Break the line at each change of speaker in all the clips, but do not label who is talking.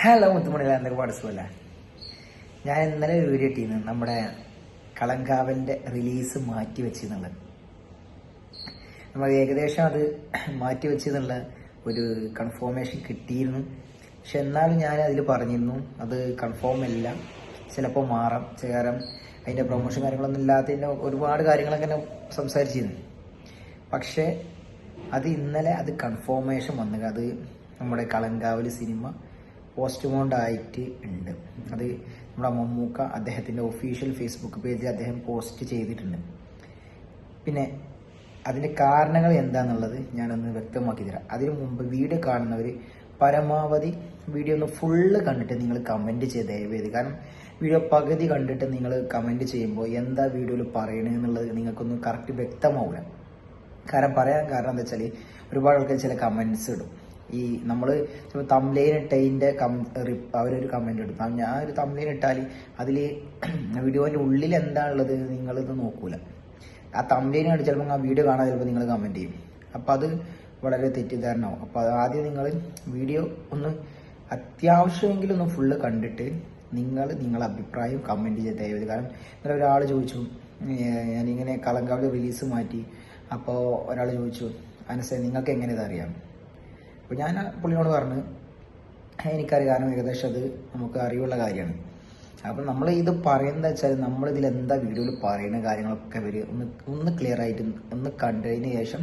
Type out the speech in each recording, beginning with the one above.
Hello മുത്തുമണികളെ, എന്തൊക്കെ പാടിച്ചല്ല. ഞാൻ ഇന്നലെ ഒരു വീഡിയോ ഇട്ടിരുന്നു നമ്മുടെ കളങ്കാവലിൻ്റെ റിലീസ് മാറ്റി വെച്ചെന്നുള്ളത്. നമ്മൾ ഏകദേശം അത് മാറ്റി വെച്ചെന്നുള്ള ഒരു കൺഫർമേഷൻ കിട്ടിയിരുന്നു. പക്ഷെ എന്നാലും ഞാൻ അതിൽ പറഞ്ഞിരുന്നു അത് കൺഫേം അല്ല, ചിലപ്പോൾ മാറാം. കാരണം അതിൻ്റെ പ്രൊമോഷൻ കാര്യങ്ങളൊന്നും ഇല്ലാത്തതിൻ്റെ ഒരുപാട് കാര്യങ്ങളൊക്കെ സംസാരിച്ചിരുന്നു. പക്ഷേ അത് ഇന്നലെ അത് കൺഫർമേഷൻ വന്നത് അത് നമ്മുടെ കളങ്കാവൽ സിനിമ പോസ്റ്റ്പോണ്ട് ആയിട്ട് ഉണ്ട്. അത് നമ്മുടെ മമ്മൂക്ക അദ്ദേഹത്തിൻ്റെ ഒഫീഷ്യൽ ഫേസ്ബുക്ക് പേജിൽ അദ്ദേഹം പോസ്റ്റ് ചെയ്തിട്ടുണ്ട്. പിന്നെ അതിൻ്റെ കാരണങ്ങൾ എന്താണെന്നുള്ളത് ഞാനൊന്ന് വ്യക്തമാക്കി തരാം. അതിനു മുമ്പ് വീഡിയോ കാണുന്നവർ പരമാവധി വീഡിയോ ഒന്ന് ഫുള്ള് കണ്ടിട്ട് നിങ്ങൾ കമൻറ്റ് ചെയ്ത് ദയവേത്. കാരണം വീഡിയോ പകുതി കണ്ടിട്ട് നിങ്ങൾ കമൻറ്റ് ചെയ്യുമ്പോൾ എന്താ വീഡിയോയിൽ പറയണമെന്നുള്ളത് നിങ്ങൾക്കൊന്നും കറക്റ്റ് വ്യക്തമാവില്ല. പറയാൻ കാരണം എന്താ വെച്ചാൽ ഒരുപാട് ആൾക്കാർ ചില കമൻറ്റ്സ് ഇടും. ഈ നമ്മൾ ചിലപ്പോൾ തംബ്ലൈൻ ഇട്ടതിൻ്റെ അവരൊരു കമൻറ്റ് ഇടും. ഞാൻ ഒരു തംബ്ലൈൻ ഇട്ടാൽ അതിൽ വീഡിയോൻ്റെ ഉള്ളിൽ എന്താണുള്ളത് നിങ്ങളിത് നോക്കൂല. ആ തംബ്ലൈൻ കണ്ട് ചിലപ്പോൾ ആ വീഡിയോ കാണാൻ ചിലപ്പോൾ നിങ്ങൾ കമൻറ്റ് ചെയ്യും. അപ്പോൾ അത് വളരെ തെറ്റിദ്ധാരണയാവും. അപ്പോൾ അത് ആദ്യം നിങ്ങൾ വീഡിയോ ഒന്ന് അത്യാവശ്യമെങ്കിലും ഒന്ന് ഫുള്ള് കണ്ടിട്ട് നിങ്ങളെ അഭിപ്രായം കമൻറ്റ് ചെയ്ത് ദയവേത്. കാരണം ഇന്നലെ ഒരാൾ ചോദിച്ചു, ഞാനിങ്ങനെ കളങ്കാവൽ റിലീസ് മാറ്റി. അപ്പോൾ ഒരാൾ ചോദിച്ചു, അനസേ നിങ്ങൾക്ക് എങ്ങനെ ഇതറിയാം? അപ്പോൾ ഞാൻ പുള്ളിയോട് പറഞ്ഞു എനിക്കറിയാം, കാരണം ഏകദേശം അത് നമുക്ക് അറിവുള്ള കാര്യമാണ്. അപ്പം നമ്മൾ ഇത് പറയുന്നത് വെച്ചാൽ നമ്മളിതിൽ എന്താ വീഡിയോയിൽ പറയുന്ന കാര്യങ്ങളൊക്കെ ഒന്ന് ക്ലിയർ ആയിട്ട് ഒന്ന് കണ്ടതിന് ശേഷം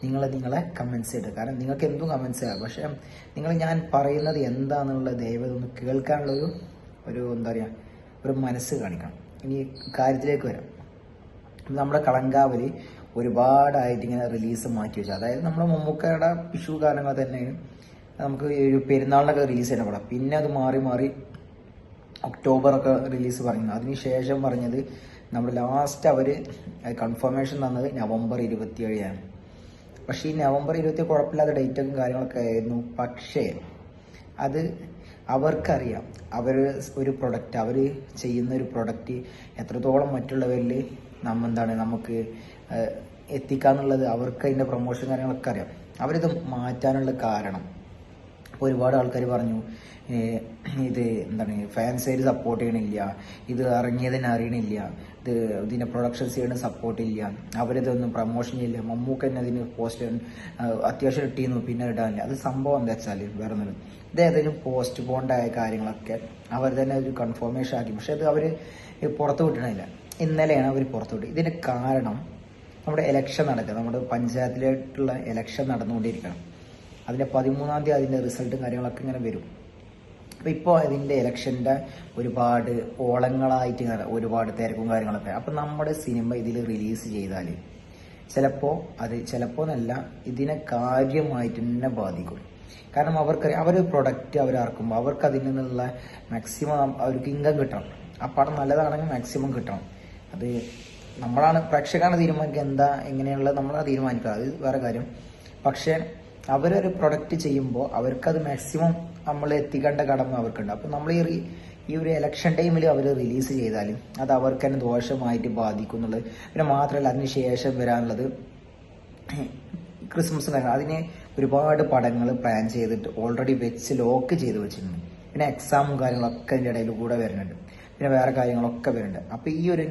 നിങ്ങളെ കമൻറ്റ്സ് ഇടുക. കാരണം നിങ്ങൾക്ക് എന്തും കമൻറ്റ്സ് ചെയ്യാം, പക്ഷേ ഞാൻ പറയുന്നത് എന്താണെന്നുള്ള ദയവ് ഒന്ന് കേൾക്കാനുള്ളൊരു എന്താ പറയുക, ഒരു മനസ്സ് കാണിക്കണം. ഇനി കാര്യത്തിലേക്ക് വരാം. നമ്മുടെ കളങ്കാവൽ ഒരുപാടായിട്ട് ഇങ്ങനെ റിലീസ് മാറ്റി വെച്ചു. അതായത് നമ്മുടെ മമ്മൂക്കയുടെ വിഷു കാരണങ്ങൾ തന്നെയാണ് നമുക്ക് ഒരു പെരുന്നാളിനൊക്കെ റിലീസ് ചെയ്യുന്ന പടം. പിന്നെ അത് മാറി ഒക്ടോബറൊക്കെ റിലീസ് പറയുന്നത്. അതിനുശേഷം പറഞ്ഞത് നമ്മൾ ലാസ്റ്റ് അവർ കൺഫർമേഷൻ തന്നത് നവംബർ 27 പക്ഷേ ഈ നവംബർ 27 കുഴപ്പമില്ലാത്ത ഡേറ്റും കാര്യങ്ങളൊക്കെ ആയിരുന്നു. പക്ഷേ അത് അവർക്കറിയാം ഒരു പ്രൊഡക്റ്റ് അവർ ചെയ്യുന്ന ഒരു പ്രൊഡക്റ്റ് എത്രത്തോളം മറ്റുള്ളവരിൽ നമുക്ക് എത്തിക്കാന്നുള്ളത് അവർക്ക് അതിൻ്റെ പ്രൊമോഷൻ കാര്യങ്ങളൊക്കെ അറിയാം. അവരിത് മാറ്റാനുള്ള കാരണം ഒരുപാട് ആൾക്കാർ പറഞ്ഞു ഇത് ഫാൻസേര് സപ്പോർട്ട് ചെയ്യണില്ല, ഇത് ഇറങ്ങിയതിനെ അറിയണില്ല, ഇതിൻ്റെ പ്രൊഡക്ഷൻ സൈഡിന് സപ്പോർട്ടില്ല, അവരിതൊന്നും പ്രൊമോഷൻ ചെയ്യില്ല, മമ്മൂക്ക തന്നെ അതിന് പോസ്റ്റ് അത്യാവശ്യം ഇട്ടിരുന്നു പിന്നെ ഇടാനില്ല. അത് സംഭവം എന്താ വെച്ചാൽ വേറെ ഒന്നും, ഇത് ഏതെങ്കിലും പോസ്റ്റ് പോണ്ടായ കാര്യങ്ങളൊക്കെ അവർ തന്നെ ഒരു കൺഫർമേഷൻ ആക്കി. പക്ഷെ അത് അവർ പുറത്തു വിട്ടണില്ല. ഇന്നലെയാണ് അവർ പുറത്തു വിട്ടത്. ഇതിന് കാരണം നമ്മുടെ ഇലക്ഷൻ നടക്കുക, നമ്മുടെ പഞ്ചായത്തിലായിട്ടുള്ള ഇലക്ഷൻ നടന്നുകൊണ്ടിരിക്കണം. അതിൻ്റെ 13-ാം തീയതി അതിൻ്റെ റിസൾട്ടും കാര്യങ്ങളൊക്കെ ഇങ്ങനെ വരും. അപ്പോൾ ഇപ്പോൾ അതിൻ്റെ ഇലക്ഷൻ്റെ ഒരുപാട് ഓളങ്ങളായിട്ട് ഒരുപാട് തിരക്കും കാര്യങ്ങളൊക്കെ. അപ്പം നമ്മുടെ സിനിമ ഇതിൽ റിലീസ് ചെയ്താൽ ചിലപ്പോൾ എന്നല്ല, ഇതിനെ കാര്യമായിട്ട് തന്നെ ബാധിക്കും. കാരണം അവരൊരു പ്രൊഡക്റ്റ് അവരിറക്കുമ്പോൾ അവർക്ക് അതിൽ നിന്നുള്ള മാക്സിമം അവർക്ക് ഇൻകം കിട്ടണം. ആ പടം നല്ലതാണെങ്കിൽ മാക്സിമം കിട്ടണം. അത് നമ്മളാണ് പ്രേക്ഷകരാണ് തീരുമാനിക്കുക എങ്ങനെയുള്ളത് നമ്മളാണ് തീരുമാനിക്കുക, അത് വേറെ കാര്യം. പക്ഷേ അവരൊരു പ്രൊഡക്റ്റ് ചെയ്യുമ്പോൾ അവർക്കത് മാക്സിമം നമ്മൾ എത്തിക്കേണ്ട കടമ അവർക്കുണ്ട്. അപ്പം നമ്മൾ ഈ ഒരു ഇലക്ഷൻ ടൈമിൽ അവർ റിലീസ് ചെയ്താൽ അത് അവർക്ക് തന്നെ ദോഷമായിട്ട് ബാധിക്കും എന്നുള്ളത്. പിന്നെ മാത്രമല്ല അതിന് ശേഷം വരാനുള്ളത് ക്രിസ്മസ് കാര്യങ്ങൾ, അതിന് ഒരുപാട് പടങ്ങൾ പ്ലാൻ ചെയ്തിട്ട് ഓൾറെഡി ലോക്ക് ചെയ്ത് വെച്ചിട്ടുണ്ട്. പിന്നെ എക്സാമും കാര്യങ്ങളൊക്കെ അതിൻ്റെ ഇടയിൽ കൂടെ വരുന്നുണ്ട്. പിന്നെ വേറെ കാര്യങ്ങളൊക്കെ വരുന്നുണ്ട്. അപ്പോൾ ഈ ഒരു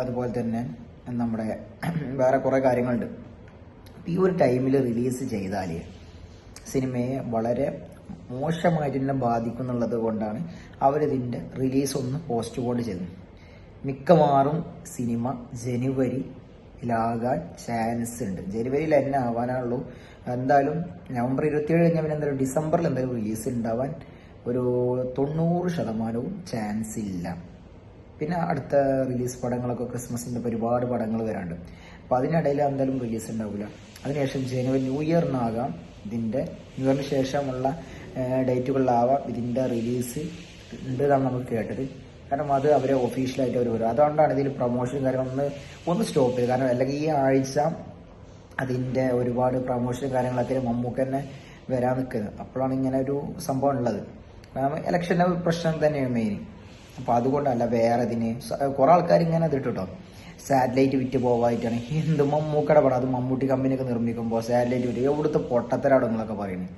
അതുപോലെ തന്നെ നമ്മുടെ വേറെ കുറേ കാര്യങ്ങളുണ്ട്. ഈ ഒരു ടൈമിൽ റിലീസ് ചെയ്താൽ സിനിമയെ വളരെ മോശമായിട്ട് തന്നെ ബാധിക്കും എന്നുള്ളത് കൊണ്ടാണ് അവരിതിൻ്റെ റിലീസ് ഒന്ന് പോസ്റ്റ്പോൺ ചെയ്തത്. മിക്കവാറും സിനിമ ജനുവരിയിലാകാൻ ചാൻസ് ഉണ്ട്. ജനുവരിയിൽ തന്നെ ആവാനുള്ളൂ. എന്തായാലും നവംബർ 27 കഴിഞ്ഞാൽ പിന്നെ എന്തായാലും ഡിസംബറിൽ എന്തായാലും റിലീസ് ഉണ്ടാവാൻ ഒരു 90% ചാൻസ് ഇല്ല. പിന്നെ അടുത്ത റിലീസ് പടങ്ങളൊക്കെ ക്രിസ്മസിൻ്റെ ഒരുപാട് പടങ്ങൾ വരാണ്ട്. അപ്പോൾ അതിനിടയിൽ എന്തായാലും റിലീസ് ഉണ്ടാവില്ല. അതിനുശേഷം ജനുവരി ന്യൂ ഇയറിനാകാം, ന്യൂ ഇയറിന് ശേഷമുള്ള ഡേറ്റുകളിലാവാം ഇതിൻ്റെ റിലീസ് ഉണ്ട് എന്നാണ് നമുക്ക് കേട്ടത്. കാരണം അത് അവരെ ഒഫീഷ്യലായിട്ട് അവർ വരും. അതുകൊണ്ടാണ് ഇതിൽ പ്രൊമോഷൻ കാര്യങ്ങളൊന്ന് സ്റ്റോപ്പ് ചെയ്ത്. കാരണം അല്ലെങ്കിൽ ഈ ആഴ്ച അതിൻ്റെ ഒരുപാട് പ്രൊമോഷൻ കാര്യങ്ങളൊക്കെ മമ്മൂക്ക തന്നെ വരാൻ നിൽക്കുന്നത്. അപ്പോഴാണ് ഇങ്ങനെ ഒരു സംഭവം ഉള്ളത്. കാരണം ഇലക്ഷൻ്റെ പ്രശ്നം തന്നെയാണ് മെയിൻ. അപ്പോൾ അതുകൊണ്ടല്ല, വേറെ ഇതിന് കുറേ ആൾക്കാർ ഇങ്ങനെ അതിട്ടോ സാറ്റലൈറ്റ് വിറ്റ് പോവായിട്ടാണ് മമ്മൂക്കയുടെ പടം, അത് മമ്മൂട്ടി കമ്പനിയൊക്കെ നിർമ്മിക്കുമ്പോൾ സാറ്റലൈറ്റ് വിറ്റ് എവിടുത്തെ പൊട്ടത്തരാടങ്ങളൊക്കെ പറയുന്നത്.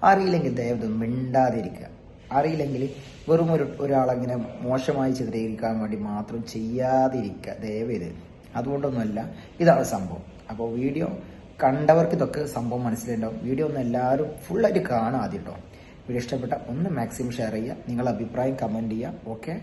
അറിയില്ലെങ്കിൽ ദയവ് മിണ്ടാതിരിക്കുക. അറിയില്ലെങ്കിൽ വെറും ഒരാളങ്ങനെ മോശമായി ചിത്രീകരിക്കാൻ വേണ്ടി മാത്രം ചെയ്യാതിരിക്കുക ദയവേത്. അതുകൊണ്ടൊന്നുമല്ല, ഇതാണ് സംഭവം. അപ്പോൾ വീഡിയോ കണ്ടവർക്ക് ഇതൊക്കെ സംഭവം മനസ്സിലുണ്ടാവും. വീഡിയോ ഒന്ന് എല്ലാവരും ഫുള്ളായിട്ട് കാണാം ആദ്യം കേട്ടോ. വീഡിയോ ഇഷ്ടപ്പെട്ട ഒന്ന് മാക്സിമം ഷെയർ ചെയ്യുക, നിങ്ങളുടെ അഭിപ്രായം കമൻറ്റ് ചെയ്യുക. ഓക്കെ.